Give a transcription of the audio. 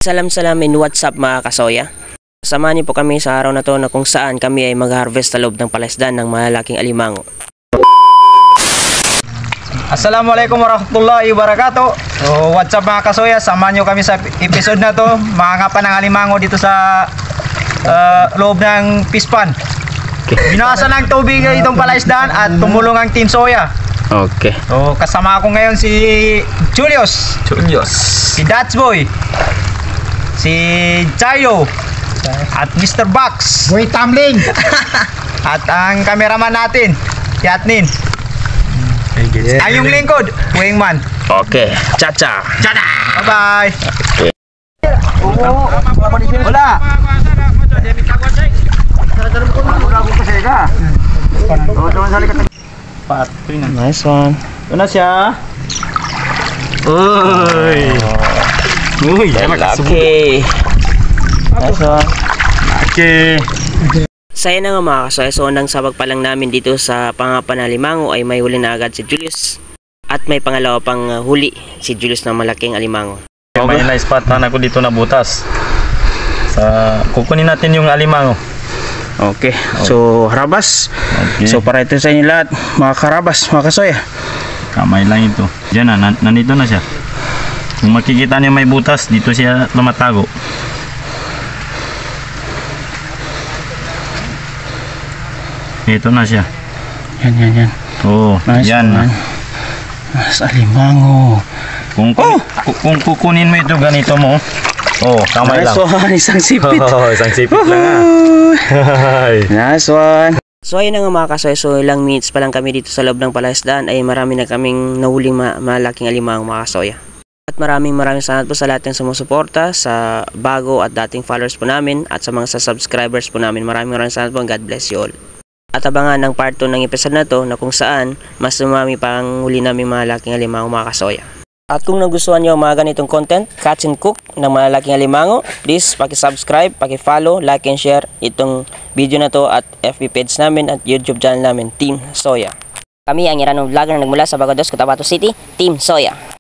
Salam-salamin, what's up mga kasoya? Samahan niyo po kami sa araw na to na kung saan kami ay mag-harvest sa loob ng palaisdaan ng malalaking alimango. Assalamualaikum warahmatullahi wabarakatuh. So, what's up mga kasoya? Samahan niyo kami sa episode na to. Mga ng alimango dito sa loob ng pispan. Binasa ng tubig itong palaisdaan at tumulong ang Team Soya. Okay. So, kasama ko ngayon si Julius, si Datsboy, si Chayo, at Mr. Box, Boy Tamling, at ang cameraman natin, si Atnin. Ang yung lingkod, Wingman. Okay. Cha-cha. Bye-bye. Wala. Nice one. Ito na siya. Uy. Laki. Nice one. Okay. Saya na nga mga kasoy, so nang sabag pa lang namin dito sa pangapan na alimango ay may huli na agad si Julius. At may pangalawa pang huli si Julius ng malaking alimango. May na-spotan ako dito na butas. Kukunin natin yung alimango. Okay, so harabas. Okay. So para ito sa inyo lahat, mga karabas, mga kasoy. Kamay lang ito. Diyan na, nandito na siya. Kung makikita niyo may butas, dito siya lumatago. Ito na siya. Yan. Oo, Nice yan. one. Mas alimango. Kung kukunin mo ito ganito mo. Oh, kamay Nice lang. one, isang sipit. Isang sipit lang Nice one. So ayun na nga mga kasoy, so ilang minutes pa lang kami dito sa loob ng palaisdaan ay marami na kaming nahuling malaking alimango mga kasoya. At maraming salamat po sa lahat ng sumusuporta, sa bago at dating followers po namin at sa mga subscribers po namin. Maraming salamat po and God bless you all. At abangan ng part 2 ng episode na to na kung saan mas sumami pa ang huli naming malaking alimango mga kasoya. At kung nagustuhan nyo ang mga ganitong content, catch and cook ng malaking alimango, please paki-subscribe, paki-follow, like and share itong video na to at FB page namin at YouTube channel namin, Team Soya. Kami ang Iranong vlogger na nagmula sa Bagados, Cotabato City, Team Soya.